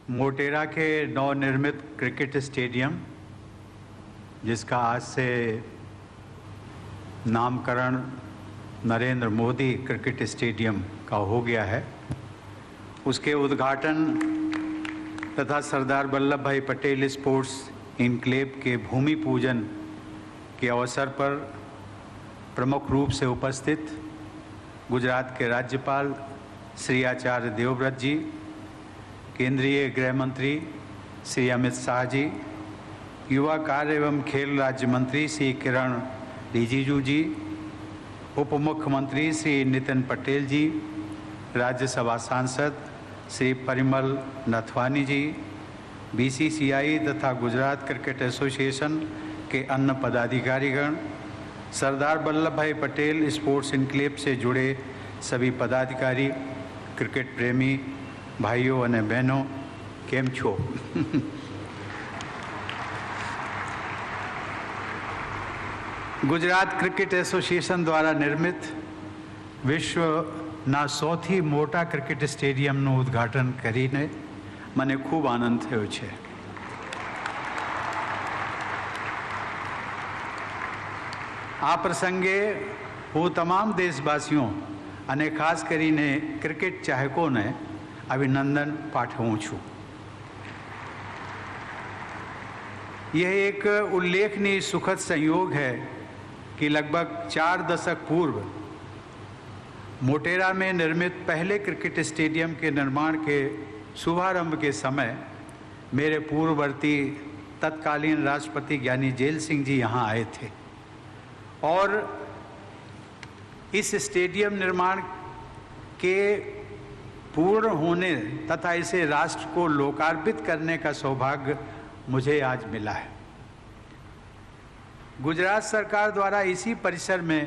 मोटेरा के नवनिर्मित cricket stadium, जिसका आज से नामकरण नरेंद्र मोदी क्रिकेट स्टेडियम का हो गया है, उसके उद्घाटन तथा सरदार वल्लभ भाई पटेल स्पोर्ट्स इनक्लेव के भूमि पूजन के अवसर पर प्रमुख रूप से उपस्थित गुजरात के राज्यपाल श्री आचार्य देवव्रत जी, केंद्रीय गृह मंत्री श्री अमित शाह जी, युवा कार्य एवं खेल राज्य मंत्री श्री किरण रिजिजू जी, उप मुख्यमंत्री श्री नितिन पटेल जी, राज्यसभा सांसद श्री परिमल नथवानी जी, बीसीसीआई तथा गुजरात क्रिकेट एसोसिएशन के अन्य पदाधिकारीगण, सरदार वल्लभ भाई पटेल स्पोर्ट्स इनक्लेव से जुड़े सभी पदाधिकारी, क्रिकेट प्रेमी भाइयों और बहनों, केम छो। गुजरात क्रिकेट एसोसिएशन द्वारा निर्मित વિશ્વના સૌથી મોટા ક્રિકેટ સ્ટેડિયમનું ઉદ્ઘાટન કરીને મને ખૂબ આનંદ થયો છે. આ પ્રસંગે હું તમામ દેશવાસીઓ અને ખાસ કરીને ક્રિકેટ ચાહકોને અભિનંદન પાઠવું છું. यह एक उल्लेखनीय सुखद संयोग है कि लगभग 4 दशक पूर्व मोटेरा में निर्मित पहले क्रिकेट स्टेडियम के निर्माण के शुभारंभ के समय मेरे पूर्ववर्ती तत्कालीन राष्ट्रपति ज्ञानी जेल सिंह जी यहाँ आए थे और इस स्टेडियम निर्माण के पूर्ण होने तथा इसे राष्ट्र को लोकार्पित करने का सौभाग्य मुझे आज मिला है. गुजरात सरकार द्वारा इसी परिसर में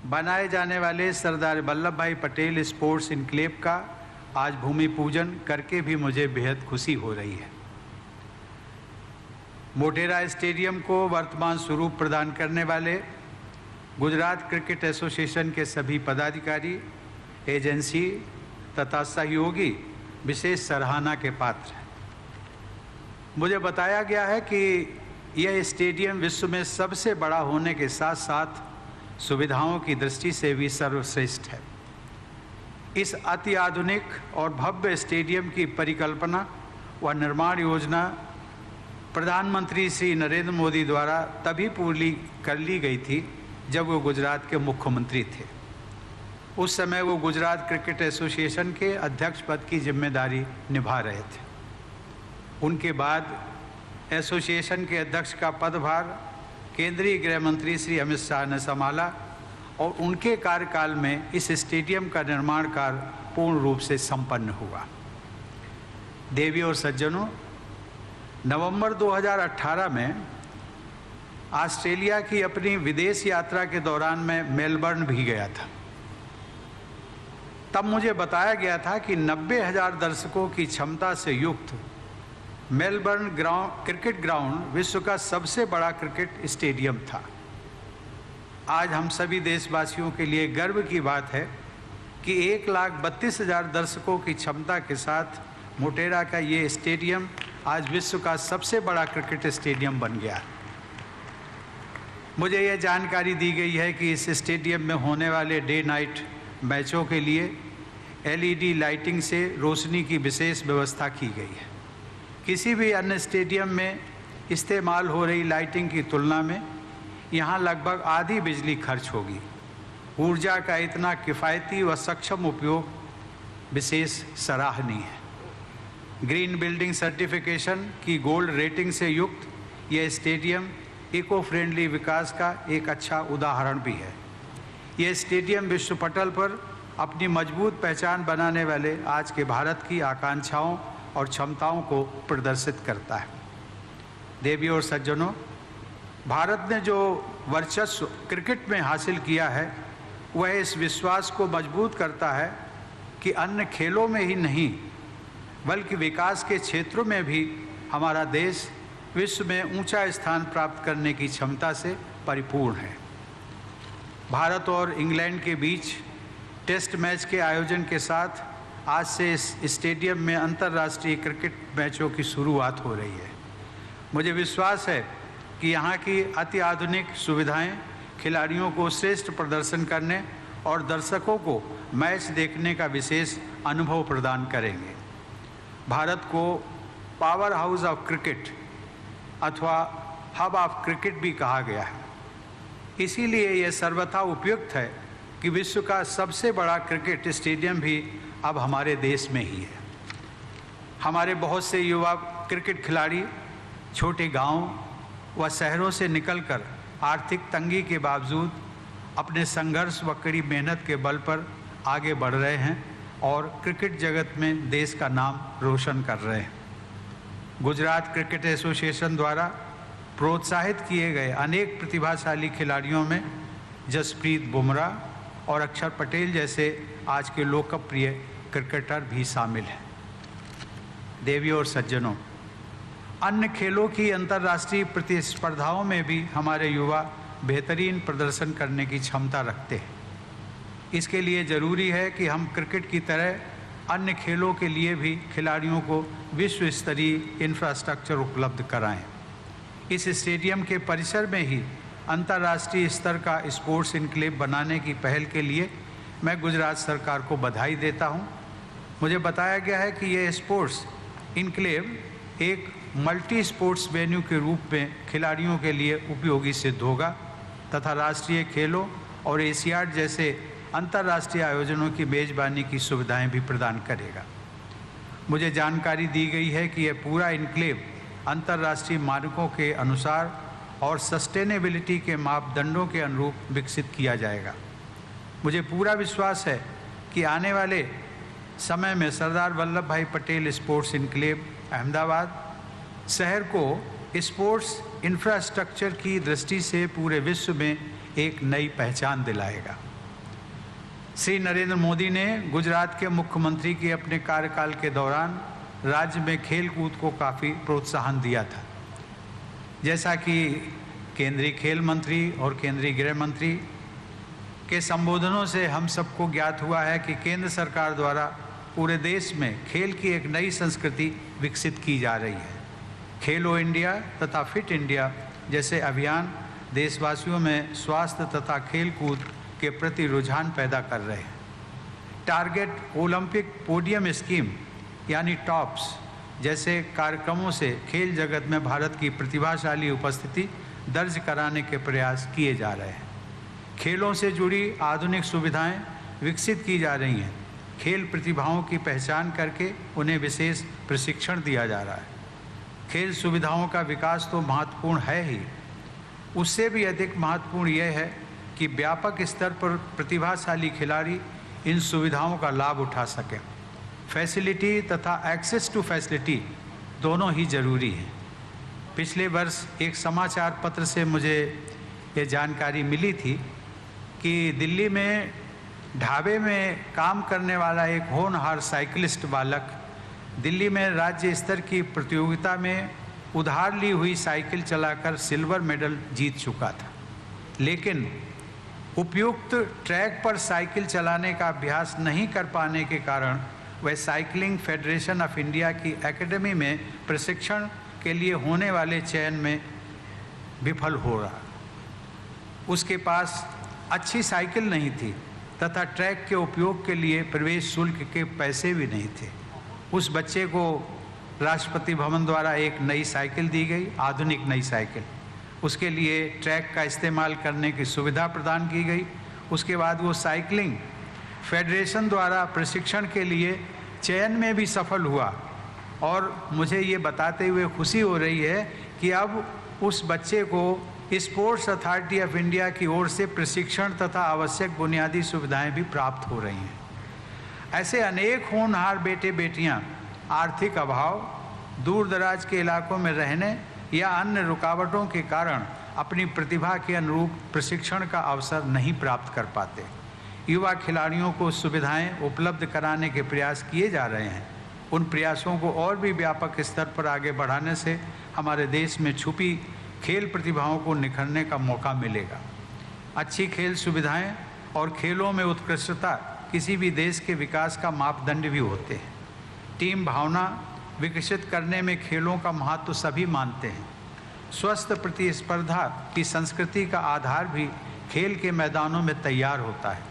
बनाए जाने वाले सरदार वल्लभ भाई पटेल स्पोर्ट्स इनक्लेव का आज भूमि पूजन करके भी मुझे बेहद खुशी हो रही है. मोटेरा स्टेडियम को वर्तमान स्वरूप प्रदान करने वाले गुजरात क्रिकेट एसोसिएशन के सभी पदाधिकारी, एजेंसी तथा सहयोगी विशेष सराहना के पात्र हैं. मुझे बताया गया है कि यह स्टेडियम विश्व में सबसे बड़ा होने के साथ साथ सुविधाओं की दृष्टि से भी सर्वश्रेष्ठ है. इस अति आधुनिक और भव्य स्टेडियम की परिकल्पना व निर्माण योजना प्रधानमंत्री श्री नरेंद्र मोदी द्वारा तभी पूरी कर ली गई थी जब वो गुजरात के मुख्यमंत्री थे. उस समय वो गुजरात क्रिकेट एसोसिएशन के अध्यक्ष पद की जिम्मेदारी निभा रहे थे. उनके बाद एसोसिएशन के अध्यक्ष का पदभार केंद्रीय गृह मंत्री श्री अमित शाह ने संभाला और उनके कार्यकाल में इस स्टेडियम का निर्माण कार्य पूर्ण रूप से संपन्न हुआ. देवी और सज्जनों, नवंबर 2018 में ऑस्ट्रेलिया की अपनी विदेश यात्रा के दौरान मैं मेलबर्न भी गया था. तब मुझे बताया गया था कि 90,000 दर्शकों की क्षमता से युक्त मेलबर्न क्रिकेट ग्राउंड विश्व का सबसे बड़ा क्रिकेट स्टेडियम था. आज हम सभी देशवासियों के लिए गर्व की बात है कि 1,32,000 दर्शकों की क्षमता के साथ मोटेरा का ये स्टेडियम आज विश्व का सबसे बड़ा क्रिकेट स्टेडियम बन गया. मुझे यह जानकारी दी गई है कि इस स्टेडियम में होने वाले डे नाइट मैचों के लिए LED लाइटिंग से रोशनी की विशेष व्यवस्था की गई है. किसी भी अन्य स्टेडियम में इस्तेमाल हो रही लाइटिंग की तुलना में यहाँ लगभग आधी बिजली खर्च होगी. ऊर्जा का इतना किफ़ायती व सक्षम उपयोग विशेष सराहनीय है. ग्रीन बिल्डिंग सर्टिफिकेशन की गोल्ड रेटिंग से युक्त यह स्टेडियम इको फ्रेंडली विकास का एक अच्छा उदाहरण भी है. यह स्टेडियम विश्व पटल पर अपनी मजबूत पहचान बनाने वाले आज के भारत की आकांक्षाओं और क्षमताओं को प्रदर्शित करता है. देवी और सज्जनों, भारत ने जो वर्चस्व क्रिकेट में हासिल किया है वह इस विश्वास को मजबूत करता है कि अन्य खेलों में ही नहीं बल्कि विकास के क्षेत्रों में भी हमारा देश विश्व में ऊंचा स्थान प्राप्त करने की क्षमता से परिपूर्ण है. भारत और इंग्लैंड के बीच टेस्ट मैच के आयोजन के साथ आज से इस स्टेडियम में अंतर्राष्ट्रीय क्रिकेट मैचों की शुरुआत हो रही है। मुझे विश्वास है कि यहाँ की अति आधुनिक सुविधाएं खिलाड़ियों को श्रेष्ठ प्रदर्शन करने और दर्शकों को मैच देखने का विशेष अनुभव प्रदान करेंगे। भारत को पावर हाउस ऑफ क्रिकेट अथवा हब ऑफ क्रिकेट भी कहा गया है। इसीलिए यह सर्वथा उपयुक्त है कि विश्व का सबसे बड़ा क्रिकेट स्टेडियम भी अब हमारे देश में ही है। हमारे बहुत से युवा क्रिकेट खिलाड़ी छोटे गांव व शहरों से निकलकर आर्थिक तंगी के बावजूद अपने संघर्ष व कड़ी मेहनत के बल पर आगे बढ़ रहे हैं और क्रिकेट जगत में देश का नाम रोशन कर रहे हैं। गुजरात क्रिकेट एसोसिएशन द्वारा प्रोत्साहित किए गए अनेक प्रतिभाशाली खिलाड़ियों में जसप्रीत बुमराह और अक्षर पटेल जैसे आज के लोकप्रिय क्रिकेटर भी शामिल हैं। देवियों और सज्जनों, अन्य खेलों की अंतर्राष्ट्रीय प्रतिस्पर्धाओं में भी हमारे युवा बेहतरीन प्रदर्शन करने की क्षमता रखते हैं। इसके लिए ज़रूरी है कि हम क्रिकेट की तरह अन्य खेलों के लिए भी खिलाड़ियों को विश्व स्तरीय इंफ्रास्ट्रक्चर उपलब्ध कराएं। इस स्टेडियम के परिसर में ही अंतर्राष्ट्रीय स्तर का स्पोर्ट्स इनक्लेव बनाने की पहल के लिए मैं गुजरात सरकार को बधाई देता हूं। मुझे बताया गया है कि यह स्पोर्ट्स इनक्लेव एक मल्टी स्पोर्ट्स वेन्यू के रूप में खिलाड़ियों के लिए उपयोगी सिद्ध होगा तथा राष्ट्रीय खेलों और एशियाड जैसे अंतर्राष्ट्रीय आयोजनों की मेज़बानी की सुविधाएं भी प्रदान करेगा। मुझे जानकारी दी गई है कि यह पूरा इनक्लेव अंतर्राष्ट्रीय मानकों के अनुसार और सस्टेनेबिलिटी के मापदंडों के अनुरूप विकसित किया जाएगा। मुझे पूरा विश्वास है कि आने वाले समय में सरदार वल्लभ भाई पटेल स्पोर्ट्स इनक्लेव अहमदाबाद शहर को स्पोर्ट्स इंफ्रास्ट्रक्चर की दृष्टि से पूरे विश्व में एक नई पहचान दिलाएगा। श्री नरेंद्र मोदी ने गुजरात के मुख्यमंत्री के अपने कार्यकाल के दौरान राज्य में खेल कूद को काफ़ी प्रोत्साहन दिया था। जैसा कि केंद्रीय खेल मंत्री और केंद्रीय गृह मंत्री के संबोधनों से हम सबको ज्ञात हुआ है कि केंद्र सरकार द्वारा पूरे देश में खेल की एक नई संस्कृति विकसित की जा रही है। खेलो इंडिया तथा फिट इंडिया जैसे अभियान देशवासियों में स्वास्थ्य तथा खेल कूद के प्रति रुझान पैदा कर रहे हैं। टारगेट ओलंपिक पोडियम स्कीम यानी टॉप्स जैसे कार्यक्रमों से खेल जगत में भारत की प्रतिभाशाली उपस्थिति दर्ज कराने के प्रयास किए जा रहे हैं। खेलों से जुड़ी आधुनिक सुविधाएं विकसित की जा रही हैं। खेल प्रतिभाओं की पहचान करके उन्हें विशेष प्रशिक्षण दिया जा रहा है। खेल सुविधाओं का विकास तो महत्वपूर्ण है ही, उससे भी अधिक महत्वपूर्ण यह है कि व्यापक स्तर पर प्रतिभाशाली खिलाड़ी इन सुविधाओं का लाभ उठा सकें। फैसिलिटी तथा एक्सेस टू फैसिलिटी दोनों ही जरूरी हैं। पिछले वर्ष एक समाचार पत्र से मुझे ये जानकारी मिली थी कि दिल्ली में ढाबे में काम करने वाला एक होनहार साइकिलिस्ट बालक दिल्ली में राज्य स्तर की प्रतियोगिता में उधार ली हुई साइकिल चलाकर सिल्वर मेडल जीत चुका था, लेकिन उपयुक्त ट्रैक पर साइकिल चलाने का अभ्यास नहीं कर पाने के कारण वह साइकिलिंग फेडरेशन ऑफ इंडिया की एकेडमी में प्रशिक्षण के लिए होने वाले चयन में विफल हो रहा। उसके पास अच्छी साइकिल नहीं थी तथा ट्रैक के उपयोग के लिए प्रवेश शुल्क के पैसे भी नहीं थे। उस बच्चे को राष्ट्रपति भवन द्वारा एक नई साइकिल दी गई, आधुनिक नई साइकिल। उसके लिए ट्रैक का इस्तेमाल करने की सुविधा प्रदान की गई। उसके बाद वो साइकिलिंग फेडरेशन द्वारा प्रशिक्षण के लिए चयन में भी सफल हुआ और मुझे ये बताते हुए खुशी हो रही है कि अब उस बच्चे को स्पोर्ट्स अथॉरिटी ऑफ इंडिया की ओर से प्रशिक्षण तथा आवश्यक बुनियादी सुविधाएं भी प्राप्त हो रही हैं। ऐसे अनेक होनहार बेटे बेटियां आर्थिक अभाव, दूर दराज के इलाकों में रहने या अन्य रुकावटों के कारण अपनी प्रतिभा के अनुरूप प्रशिक्षण का अवसर नहीं प्राप्त कर पाते। युवा खिलाड़ियों को सुविधाएं उपलब्ध कराने के प्रयास किए जा रहे हैं। उन प्रयासों को और भी व्यापक स्तर पर आगे बढ़ाने से हमारे देश में छुपी खेल प्रतिभाओं को निखरने का मौका मिलेगा। अच्छी खेल सुविधाएं और खेलों में उत्कृष्टता किसी भी देश के विकास का मापदंड भी होते हैं। टीम भावना विकसित करने में खेलों का महत्व सभी मानते हैं। स्वस्थ प्रतिस्पर्धा की संस्कृति का आधार भी खेल के मैदानों में तैयार होता है।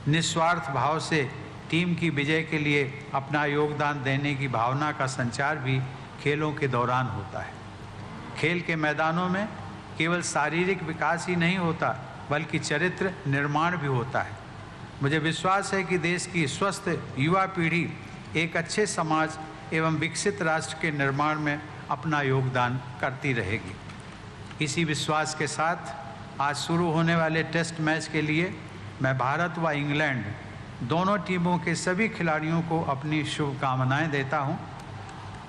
निस्वार्थ भाव से टीम की विजय के लिए अपना योगदान देने की भावना का संचार भी खेलों के दौरान होता है। खेल के मैदानों में केवल शारीरिक विकास ही नहीं होता, बल्कि चरित्र निर्माण भी होता है। मुझे विश्वास है कि देश की स्वस्थ युवा पीढ़ी एक अच्छे समाज एवं विकसित राष्ट्र के निर्माण में अपना योगदान करती रहेगी। इसी विश्वास के साथ आज शुरू होने वाले टेस्ट मैच के लिए मैं भारत व इंग्लैंड दोनों टीमों के सभी खिलाड़ियों को अपनी शुभकामनाएं देता हूं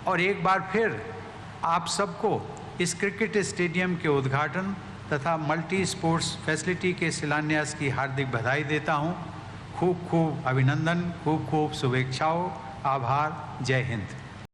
और एक बार फिर आप सबको इस क्रिकेट स्टेडियम के उद्घाटन तथा मल्टी स्पोर्ट्स फैसिलिटी के शिलान्यास की हार्दिक बधाई देता हूं। खूब खूब अभिनंदन, खूब खूब शुभेच्छाओं। आभार। जय हिंद।